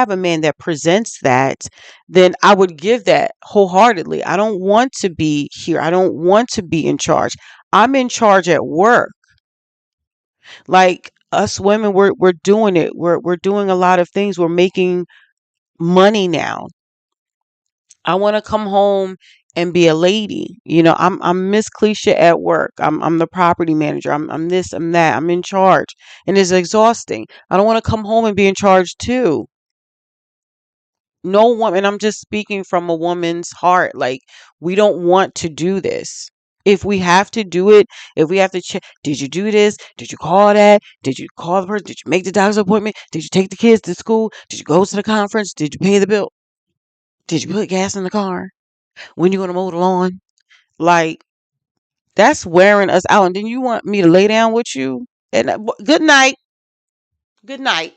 have a man that presents that, then I would give that wholeheartedly. I don't want to be here. I don't want to be in charge. I'm in charge at work. Like us women, we're doing it. We're doing a lot of things. We're making money now. I want to come home and be a lady. I'm Miss Cliche at work. I'm the property manager. I'm this, I'm that. I'm in charge. And it's exhausting. I don't want to come home and be in charge too. No woman, I'm just speaking from a woman's heart. Like, we don't want to do this. If we have to do it, if we have to check, did you do this? Did you call that? Did you call the person? Did you make the doctor's appointment? Did you take the kids to school? Did you go to the conference? Did you pay the bill? Did you put gas in the car? When you gonna mow the lawn? Like, that's wearing us out. And then you want me to lay down with you? And good night. Good night.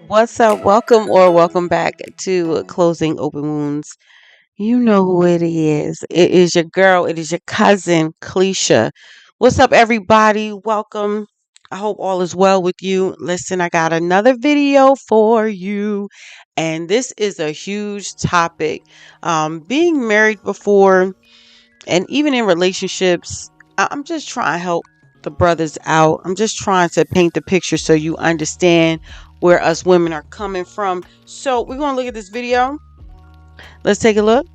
What's up? Welcome or welcome back to Closing Open Wounds. You know who it is. It is your girl. It is your cousin, Cleisha. What's up, everybody? Welcome. I hope all is well with you. Listen, I got another video for you. And this is a huge topic. Being married before and even in relationships, I'm just trying to help the brothers out. I'm just trying to paint the picture so you understand where us women are coming from. So we're going to look at this video. Let's take a look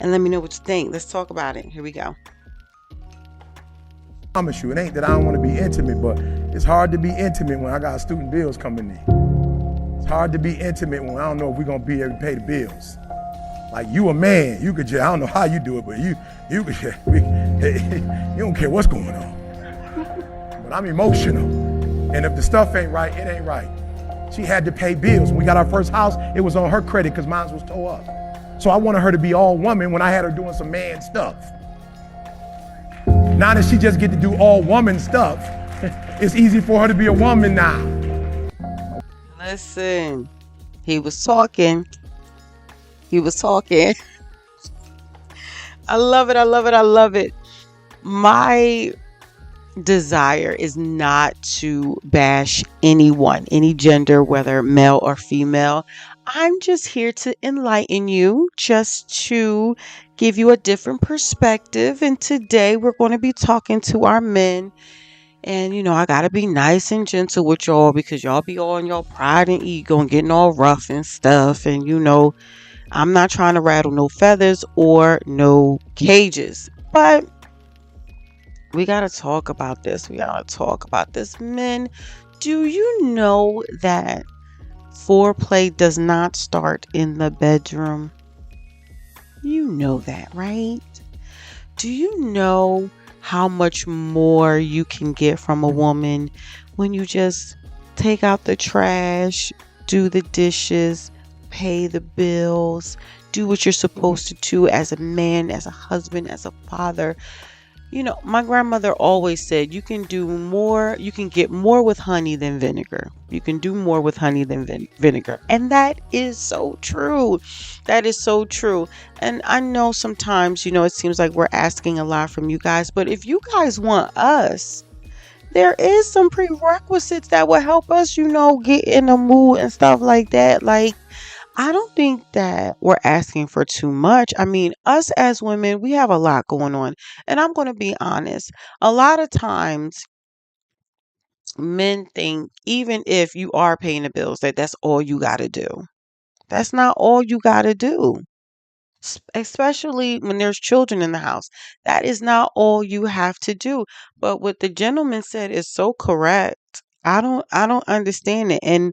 and let me know what you think. Let's talk about it. Here we go. I promise you, it ain't that I don't want to be intimate, but it's hard to be intimate when I got student bills coming in. It's hard to be intimate when I don't know if we're going to be able to pay the bills. Like, you a man, you could just, I don't know how you do it, but you could just, you don't care what's going on. But I'm emotional. And if the stuff ain't right, it ain't right. She had to pay bills. When we got our first house, it was on her credit because mine was tore up. So I wanted her to be all woman when I had her doing some man stuff. Now that she just get to do all woman stuff, it's easy for her to be a woman now. Listen, he was talking. He was talking. I love it. I love it. I love it. My desire is not to bash anyone, any gender, whether male or female. I'm just here to enlighten you, just to give you a different perspective. And today we're going to be talking to our men. And, I got to be nice and gentle with y'all because y'all be all in your pride and ego and getting all rough and stuff. And, I'm not trying to rattle no feathers or no cages. But we got to talk about this. We got to talk about this. Men, do you know that foreplay does not start in the bedroom? You know that, right? Do you know how much more you can get from a woman when you just take out the trash, do the dishes, pay the bills, do what you're supposed to do as a man, as a husband, as a father? My grandmother always said you can do more, you can get more with honey than vinegar. You can do more with honey than vinegar. And that is so true. That is so true. And I know sometimes, it seems like we're asking a lot from you guys. But if you guys want us, there is some prerequisites that will help us, get in the mood and stuff like that. Like, I don't think that we're asking for too much. I mean, us as women, we have a lot going on. And I'm going to be honest. A lot of times, men think even if you are paying the bills, that's all you got to do. That's not all you got to do. Especially when there's children in the house. That is not all you have to do. But what the gentleman said is so correct. I don't understand it. And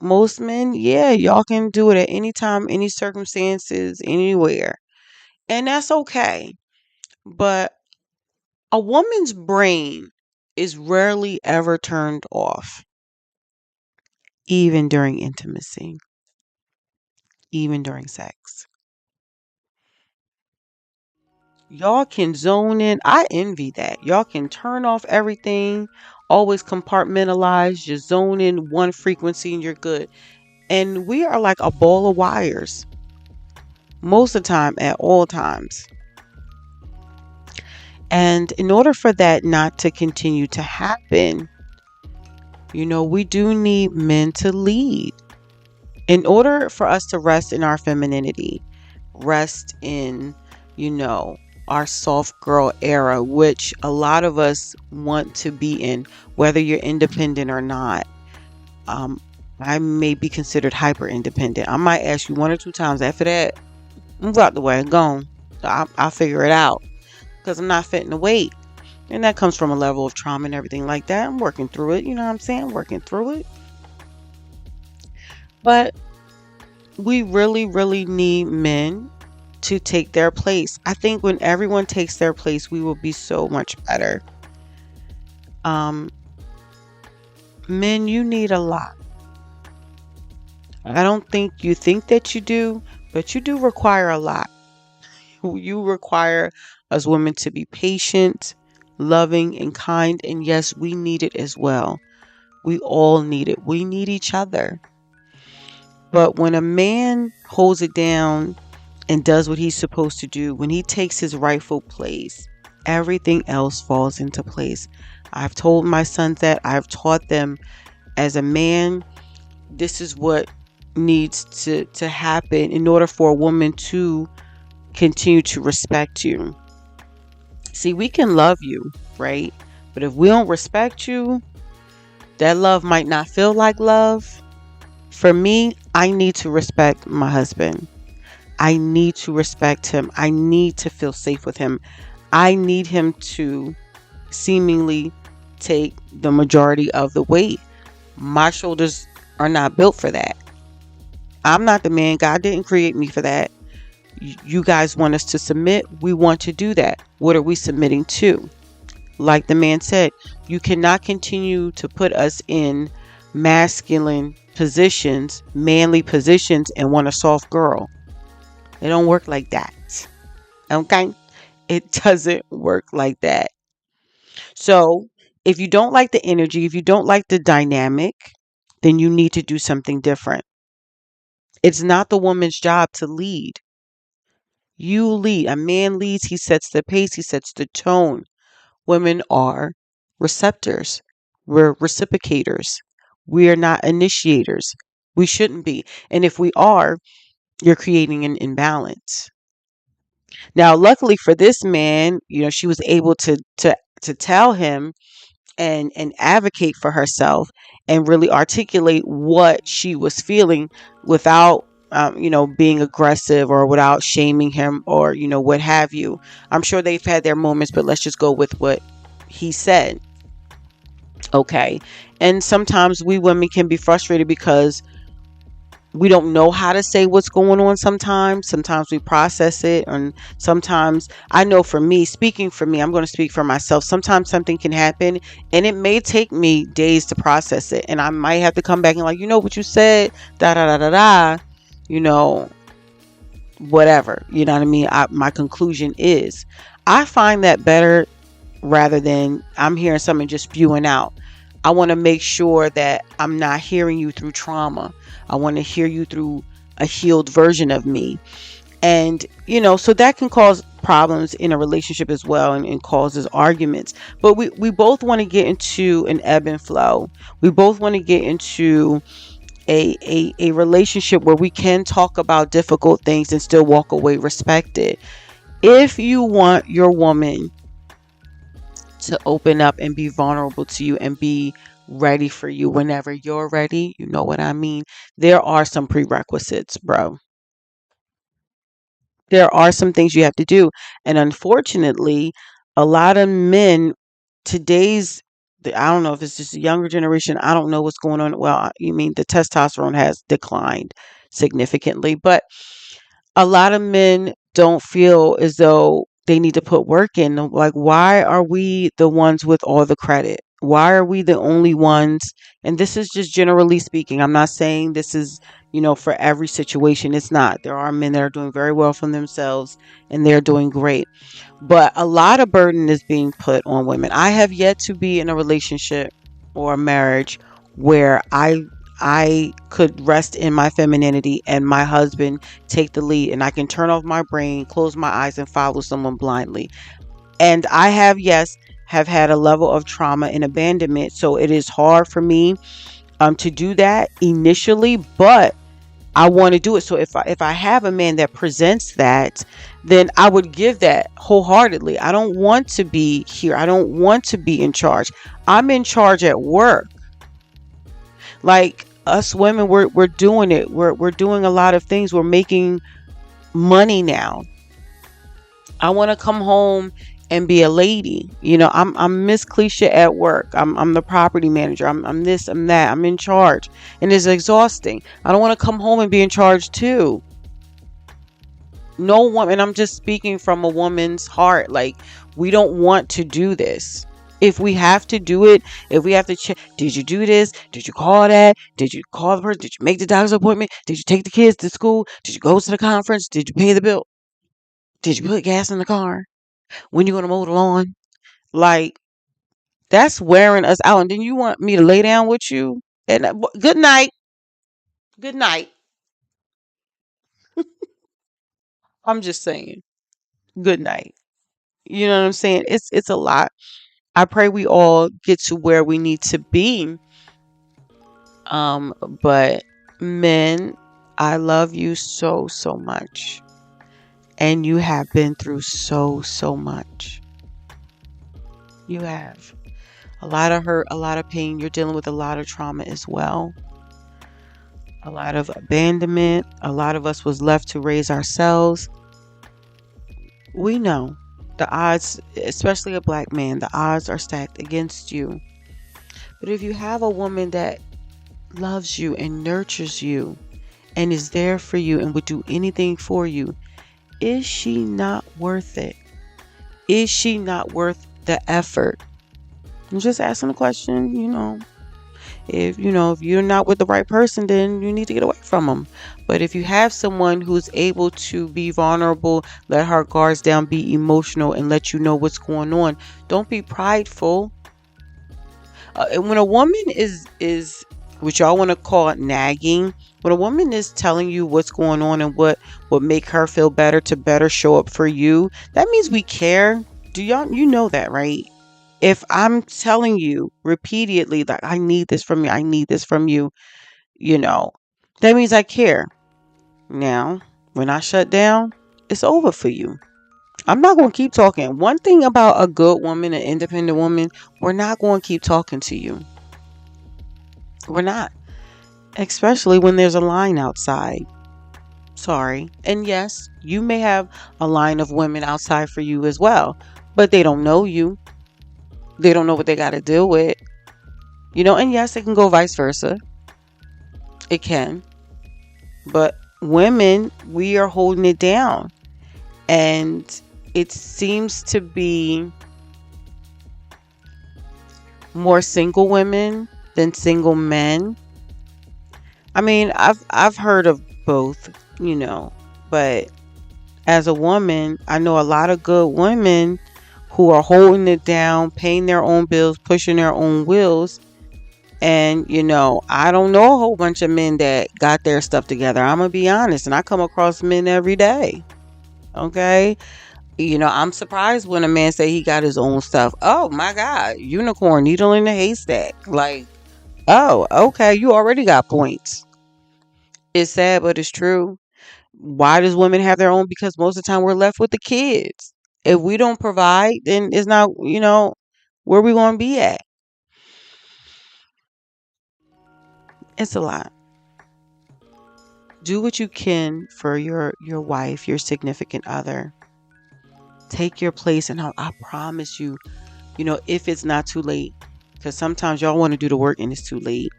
most men, yeah, y'all can do it at any time, any circumstances, anywhere. And that's okay. But a woman's brain is rarely ever turned off, even during intimacy, even during sex. Y'all can zone in. I envy that. Y'all can turn off everything, always compartmentalize, just zone in one frequency and you're good. And we are like a ball of wires most of the time, at all times. And in order for that not to continue to happen, we do need men to lead. In order for us to rest in our femininity, rest in, you know, our soft girl era, which a lot of us want to be in, whether you're independent or not. Um, I may be considered hyper independent. I might ask you one or two times. After that, move out the way, gone. I'll figure it out because I'm not fitting to wait. And that comes from a level of trauma and everything like that. I'm working through it. You know what I'm saying? Working through it. But we really, really need men to take their place. I think when everyone takes their place, we will be so much better. Um, Men, you need a lot. I don't think you think that you do, but you do require a lot. You require us women to be patient, loving, and kind. And yes, we need it as well. We all need it. We need each other. But when a man holds it down and does what he's supposed to do, when he takes his rightful place, everything else falls into place. I've told my sons that. I've taught them as a man, this is what needs to happen in order for a woman to continue to respect you. See, we can love you, right? But if we don't respect you, that love might not feel like love. For me, I need to respect my husband. I need to respect him. I need to feel safe with him. I need him to seemingly take the majority of the weight. My shoulders are not built for that. I'm not the man. God didn't create me for that. You guys want us to submit. We want to do that. What are we submitting to? Like the man said, you cannot continue to put us in masculine positions, manly positions, and want a soft girl. It don't work like that. Okay? It doesn't work like that. So, if you don't like the energy, if you don't like the dynamic, then you need to do something different. It's not the woman's job to lead. You lead. A man leads, he sets the pace, he sets the tone. Women are receptors. We're reciprocators. We are not initiators. We shouldn't be. And if we are, you're creating an imbalance. Now, luckily for this man, she was able to tell him and advocate for herself and really articulate what she was feeling without being aggressive or without shaming him or what have you. I'm sure they've had their moments, but let's just go with what he said. Okay. And sometimes we women can be frustrated because we don't know how to say what's going on sometimes we process it, and sometimes, I know for me, speaking for me, I'm going to speak for myself, sometimes something can happen and it may take me days to process it, and I might have to come back and like, what you said, da da da da da, you know whatever, you know what I mean. My conclusion is, I find that better rather than I'm hearing something just spewing out. I want to make sure that I'm not hearing you through trauma. I want to hear you through a healed version of me. And, so that can cause problems in a relationship as well, and causes arguments. But we both want to get into an ebb and flow. We both want to get into a relationship where we can talk about difficult things and still walk away respected. If you want your woman to open up and be vulnerable to you and be ready for you whenever you're ready, you know what I mean? There are some prerequisites, bro. There are some things you have to do. And unfortunately, a lot of men today's, I don't know if it's just a younger generation, I don't know what's going on. Well, you mean the testosterone has declined significantly, but a lot of men don't feel as though they need to put work in. Like, why are we the ones with all the credit? Why are we the only ones? And this is just generally speaking. I'm not saying this is, for every situation. It's not. There are men that are doing very well for themselves and they're doing great. But a lot of burden is being put on women. I have yet to be in a relationship or a marriage where I could rest in my femininity and my husband take the lead, and I can turn off my brain, close my eyes, and follow someone blindly. And I have, yes, have had a level of trauma and abandonment. So it is hard for me to do that initially, but I want to do it. So if I have a man that presents that, then I would give that wholeheartedly. I don't want to be here. I don't want to be in charge. I'm in charge at work. Like us women, we're doing it. We're doing a lot of things. We're making money now. I want to come home and be a lady. I'm Miss Cliche at work. I'm the property manager. I'm this, I'm that. I'm in charge. And it's exhausting. I don't want to come home and be in charge too. No woman, I'm just speaking from a woman's heart. Like, we don't want to do this. If we have to do it, if we have to check, did you do this? Did you call that? Did you call the person? Did you make the doctor's appointment? Did you take the kids to school? Did you go to the conference? Did you pay the bill? Did you put gas in the car? When you gonna mow the lawn? Like, that's wearing us out. And then you want me to lay down with you? And good night. Good night. I'm just saying. Good night. You know what I'm saying? It's a lot. I pray we all get to where we need to be. But men, I love you so, so much. And you have been through so, so much. You have a lot of hurt, a lot of pain. You're dealing with a lot of trauma as well. A lot of abandonment. A lot of us was left to raise ourselves. We know the odds, especially a black man, the odds are stacked against you. But if you have a woman that loves you and nurtures you and is there for you and would do anything for you, is she not worth it? Is she not worth the effort? I'm just asking a question. If you're not with the right person, then you need to get away from them. But if you have someone who's able to be vulnerable, let her guards down, be emotional, and let you know what's going on, don't be prideful. And when a woman is what y'all want to call it nagging, when a woman is telling you what's going on and what would make her feel better to better show up for you, that means we care. You know that, right? If I'm telling you repeatedly that I need this from you, I need this from you, that means I care. Now, when I shut down, it's over for you. I'm not going to keep talking. One thing about a good woman, an independent woman, we're not going to keep talking to you. We're not. Especially when there's a line outside. Sorry. And yes, you may have a line of women outside for you as well, but they don't know you. They don't know what they got to deal with. And yes, it can go vice versa. It can. But women, we are holding it down. And it seems to be more single women than single men. I mean, I've heard of both, but as a woman, I know a lot of good women who are holding it down, paying their own bills, pushing their own wills. And, I don't know a whole bunch of men that got their stuff together. I'm going to be honest. And I come across men every day. Okay. I'm surprised when a man say he got his own stuff. Oh my God. Unicorn, needle in the haystack. Like, oh, okay. You already got points. It's sad, but it's true. Why does women have their own? Because most of the time we're left with the kids. If we don't provide, then it's not, where we going to be at. It's a lot. Do what you can for your wife, your significant other. Take your place, and I promise you, if it's not too late, because sometimes y'all want to do the work and it's too late.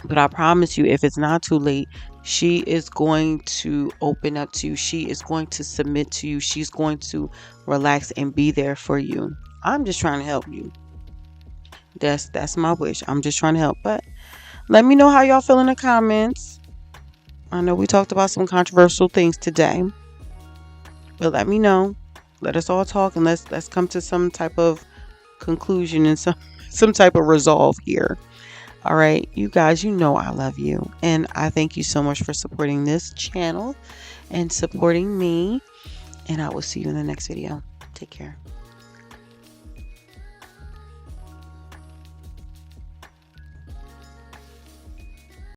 But I promise you, if it's not too late, she is going to open up to you. She is going to submit to you. She's going to relax and be there for you. I'm just trying to help you. That's my wish. I'm just trying to help. But let me know how y'all feel in the comments. I know we talked about some controversial things today. But let me know. Let us all talk, and let's come to some type of conclusion and some type of resolve here. All right, you guys, I love you. And I thank you so much for supporting this channel and supporting me. And I will see you in the next video. Take care.